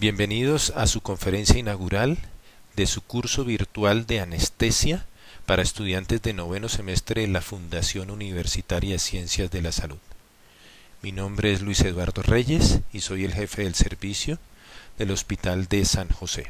Bienvenidos a su conferencia inaugural de su curso virtual de anestesia para estudiantes de noveno semestre de la Fundación Universitaria de Ciencias de la Salud. Mi nombre es Luis Eduardo Reyes y soy el jefe del servicio del Hospital de San José.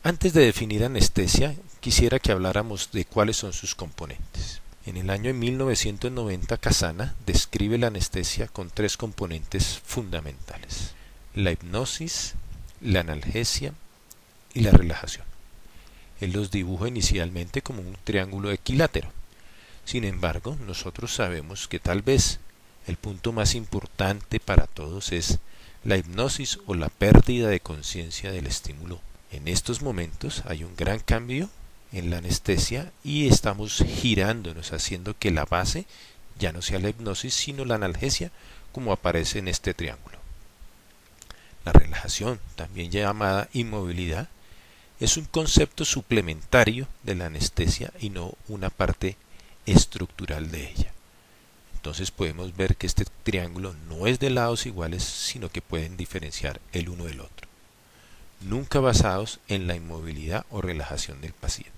Antes de definir anestesia, quisiera que habláramos de cuáles son sus componentes. En el año 1990, Casana describe la anestesia con tres componentes fundamentales: la hipnosis, la analgesia y la relajación. Él los dibuja inicialmente como un triángulo equilátero. Sin embargo, nosotros sabemos que tal vez el punto más importante para todos es la hipnosis o la pérdida de conciencia del estímulo. En estos momentos hay un gran cambio en la anestesia y estamos girándonos, haciendo que la base ya no sea la hipnosis, sino la analgesia, como aparece en este triángulo. La relajación, también llamada inmovilidad, es un concepto suplementario de la anestesia y no una parte estructural de ella. Entonces podemos ver que este triángulo no es de lados iguales, sino que pueden diferenciar el uno del otro, nunca basados en la inmovilidad o relajación del paciente.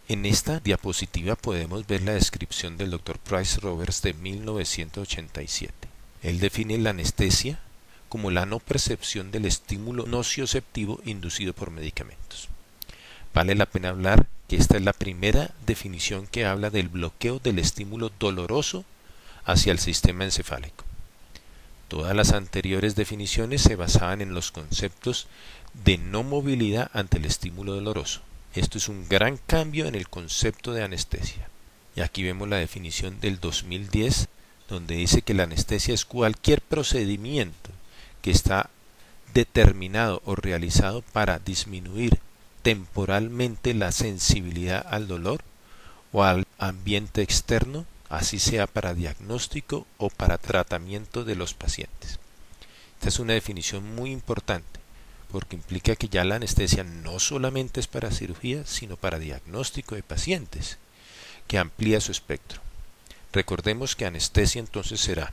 En esta diapositiva podemos ver la descripción del Dr. Price Roberts de 1987. Él define la anestesia como la no percepción del estímulo nocioceptivo inducido por medicamentos. Vale la pena hablar que esta es la primera definición que habla del bloqueo del estímulo doloroso hacia el sistema encefálico. Todas las anteriores definiciones se basaban en los conceptos de no movilidad ante el estímulo doloroso. Esto es un gran cambio en el concepto de anestesia. Y aquí vemos la definición del 2010, donde dice que la anestesia es cualquier procedimiento que está determinado o realizado para disminuir temporalmente la sensibilidad al dolor o al ambiente externo, así sea para diagnóstico o para tratamiento de los pacientes. Esta es una definición muy importante porque implica que ya la anestesia no solamente es para cirugía, sino para diagnóstico de pacientes, que amplía su espectro. Recordemos que anestesia entonces será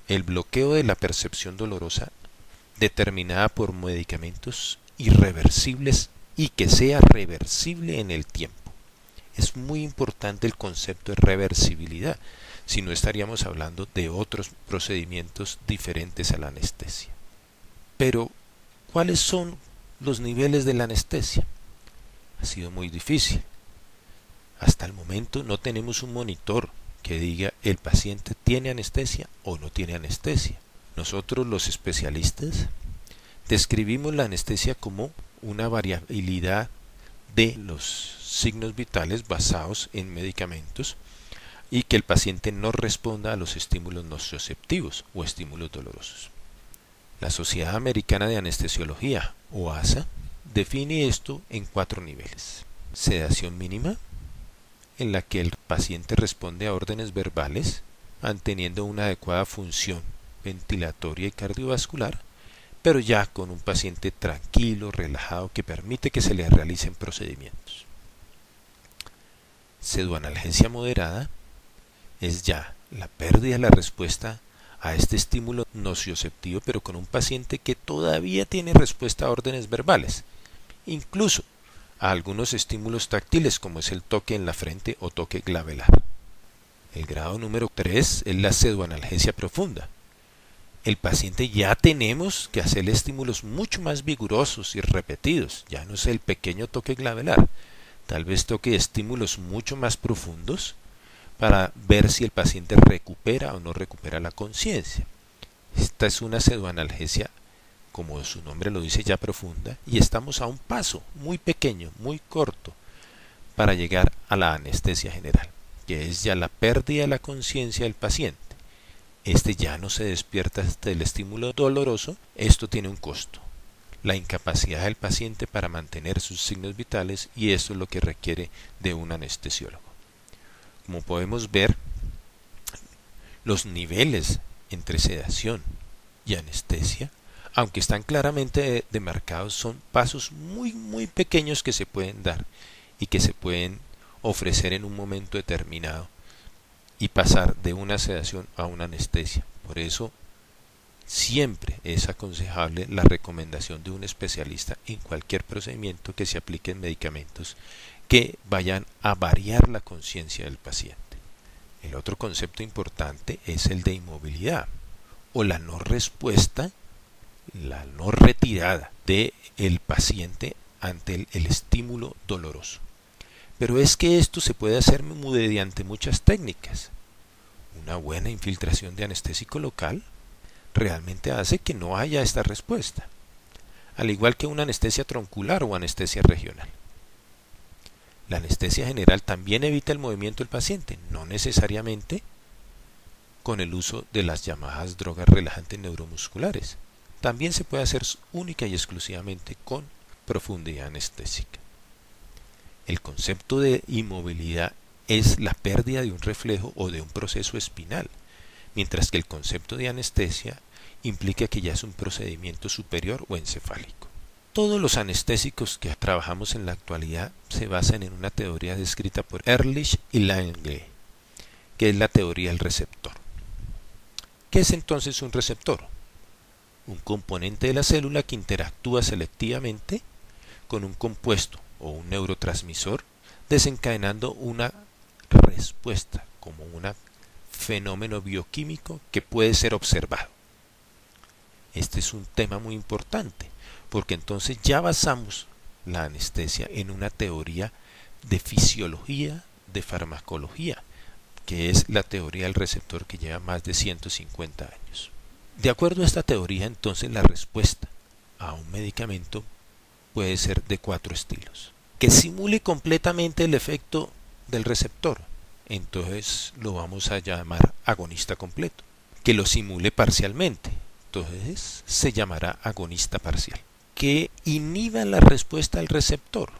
el bloqueo de la percepción dolorosa determinada por medicamentos irreversibles y que sea reversible en el tiempo. Es muy importante el concepto de reversibilidad, si no estaríamos hablando de otros procedimientos diferentes a la anestesia. Pero, ¿cuáles son los niveles de la anestesia? Ha sido muy difícil. Hasta el momento no tenemos un monitor que diga el paciente tiene anestesia o no tiene anestesia. Nosotros los especialistas describimos la anestesia como una variabilidad de los signos vitales basados en medicamentos y que el paciente no responda a los estímulos nocioceptivos o estímulos dolorosos. La Sociedad Americana de Anestesiología, o ASA, define esto en 4 niveles. Sedación mínima, en la que el paciente responde a órdenes verbales, manteniendo una adecuada función ventilatoria y cardiovascular, pero ya con un paciente tranquilo, relajado, que permite que se le realicen procedimientos. Pseudoanalgesia moderada es ya la pérdida de la respuesta a este estímulo nocioceptivo, pero con un paciente que todavía tiene respuesta a órdenes verbales, incluso a algunos estímulos táctiles como es el toque en la frente o toque glabelar. El grado número 3 es la pseudoanalgesia profunda. El paciente ya tenemos que hacerle estímulos mucho más vigorosos y repetidos, ya no es el pequeño toque glabelar, tal vez toque estímulos mucho más profundos para ver si el paciente recupera o no recupera la conciencia. Esta es una pseudoanalgesia, como su nombre lo dice, ya profunda, y estamos a un paso muy pequeño, muy corto, para llegar a la anestesia general, que es ya la pérdida de la conciencia del paciente. Este ya no se despierta hasta el estímulo doloroso. Esto tiene un costo, la incapacidad del paciente para mantener sus signos vitales, y esto es lo que requiere de un anestesiólogo. Como podemos ver, los niveles entre sedación y anestesia, aunque están claramente demarcados, son pasos muy pequeños que se pueden dar y que se pueden ofrecer en un momento determinado y pasar de una sedación a una anestesia. Por eso Siempre es aconsejable la recomendación de un especialista en cualquier procedimiento que se aplique en medicamentos que vayan a variar la conciencia del paciente. El otro concepto importante es el de inmovilidad o la no respuesta, la no retirada del paciente ante el estímulo doloroso. Pero es que esto se puede hacer mediante muchas técnicas. Una buena infiltración de anestésico local realmente hace que no haya esta respuesta, al igual que una anestesia troncular o anestesia regional. La anestesia general también evita el movimiento del paciente, no necesariamente con el uso de las llamadas drogas relajantes neuromusculares. También se puede hacer única y exclusivamente con profundidad anestésica. El concepto de inmovilidad es la pérdida de un reflejo o de un proceso espinal, mientras que el concepto de anestesia implica que ya es un procedimiento superior o encefálico. Todos los anestésicos que trabajamos en la actualidad se basan en una teoría descrita por Ehrlich y Lange, que es la teoría del receptor. ¿Qué es entonces un receptor? Un componente de la célula que interactúa selectivamente con un compuesto o un neurotransmisor, desencadenando una respuesta como un fenómeno bioquímico que puede ser observado. Este es un tema muy importante, porque entonces ya basamos la anestesia en una teoría de fisiología, de farmacología, que es la teoría del receptor que lleva más de 150 años. De acuerdo a esta teoría, entonces la respuesta a un medicamento puede ser de 4 estilos. Que simule completamente el efecto del receptor, entonces lo vamos a llamar agonista completo. Que lo simule parcialmente, entonces se llamará agonista parcial. Que inhiba la respuesta al receptor,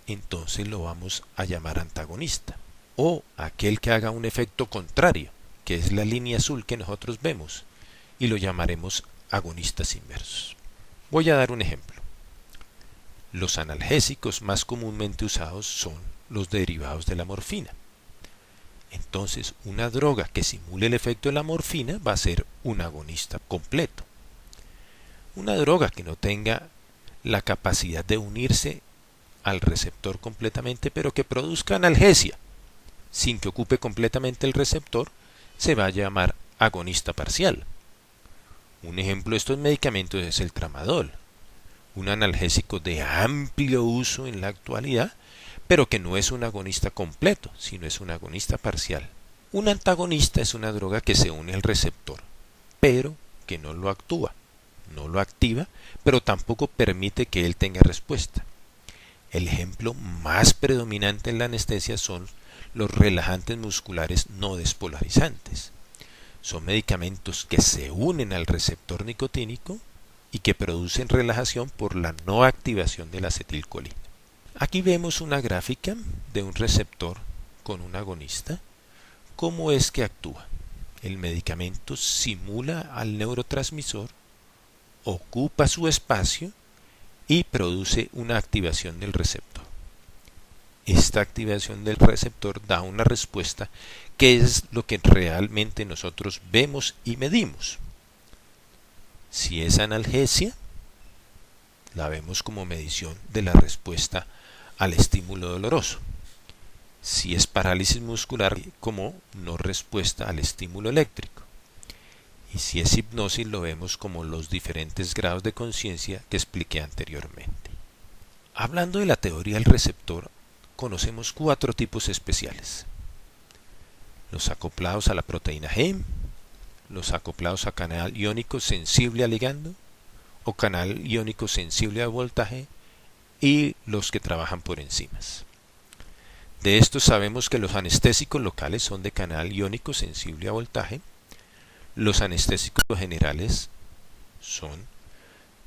entonces lo vamos a llamar antagonista. O aquel que haga un efecto contrario, que es la línea azul que nosotros vemos, y lo llamaremos agonistas inversos. Voy a dar un ejemplo. Los analgésicos más comúnmente usados son los derivados de la morfina. Entonces, una droga que simule el efecto de la morfina va a ser un agonista completo. Una droga que no tenga la capacidad de unirse al receptor completamente, pero que produzca analgesia sin que ocupe completamente el receptor, se va a llamar agonista parcial. Un ejemplo de estos medicamentos es el tramadol, un analgésico de amplio uso en la actualidad, pero que no es un agonista completo, sino es un agonista parcial. Un antagonista es una droga que se une al receptor, pero que no lo actúa, no lo activa, pero tampoco permite que él tenga respuesta. El ejemplo más predominante en la anestesia son los relajantes musculares no despolarizantes. Son medicamentos que se unen al receptor nicotínico y que producen relajación por la no activación de la acetilcolina. Aquí vemos una gráfica de un receptor con un agonista. ¿Cómo es que actúa? El medicamento simula al neurotransmisor, ocupa su espacio y produce una activación del receptor. Esta activación del receptor da una respuesta que es lo que realmente nosotros vemos y medimos. Si es analgesia, la vemos como medición de la respuesta al estímulo doloroso. Si es parálisis muscular, como no respuesta al estímulo eléctrico. Y si es hipnosis, lo vemos como los diferentes grados de conciencia que expliqué anteriormente. Hablando de la teoría del receptor, conocemos 4 tipos especiales: los acoplados a la proteína G, los acoplados a canal iónico sensible al ligando o canal iónico sensible al voltaje, y los que trabajan por enzimas. De estos sabemos que los anestésicos locales son de canal iónico sensible a voltaje, los anestésicos generales son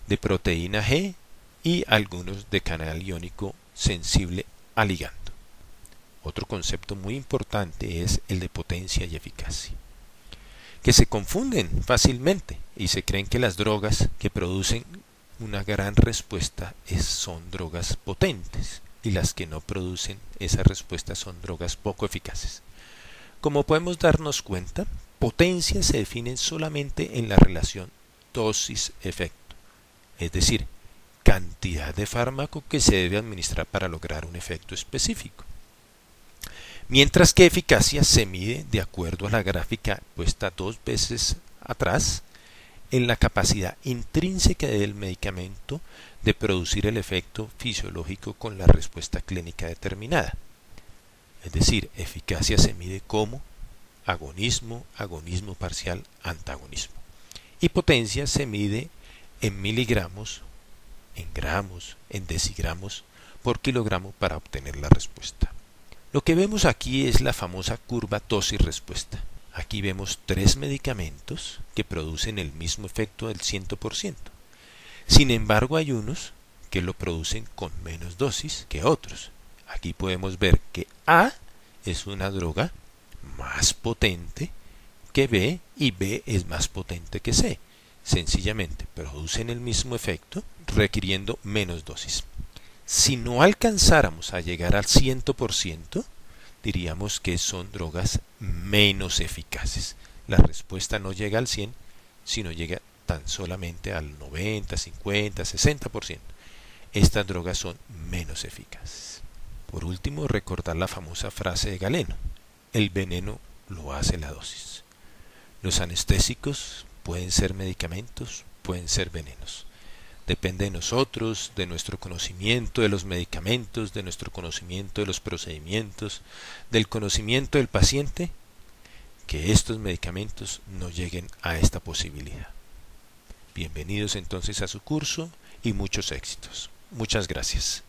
de proteína G y algunos de canal iónico sensible a ligando. Otro concepto muy importante es el de potencia y eficacia, que se confunden fácilmente y se creen que las drogas que producen una gran respuesta son drogas potentes y las que no producen esa respuesta son drogas poco eficaces. Como podemos darnos cuenta, potencia se define solamente en la relación dosis-efecto, es decir, cantidad de fármaco que se debe administrar para lograr un efecto específico. Mientras que eficacia se mide, de acuerdo a la gráfica puesta 2 veces atrás, en la capacidad intrínseca del medicamento de producir el efecto fisiológico con la respuesta clínica determinada. Es decir, eficacia se mide como agonismo, agonismo parcial, antagonismo. Y potencia se mide en miligramos, en gramos, en decigramos por kilogramo para obtener la respuesta. Lo que vemos aquí es la famosa curva dosis-respuesta. Aquí vemos 3 medicamentos que producen el mismo efecto del 100%. Sin embargo, hay unos que lo producen con menos dosis que otros. Aquí podemos ver que A es una droga más potente que B y B es más potente que C. Sencillamente producen el mismo efecto requiriendo menos dosis. Si no alcanzáramos a llegar al 100%, diríamos que son drogas menos eficaces. La respuesta no llega al 100, sino llega tan solamente al 90, 50, 60%. Estas drogas son menos eficaces. Por último, recordar la famosa frase de Galeno: el veneno lo hace la dosis. Los anestésicos pueden ser medicamentos, pueden ser venenos. Depende de nosotros, de nuestro conocimiento de los medicamentos, de nuestro conocimiento de los procedimientos, del conocimiento del paciente, que estos medicamentos no lleguen a esta posibilidad. Bienvenidos entonces a su curso y muchos éxitos. Muchas gracias.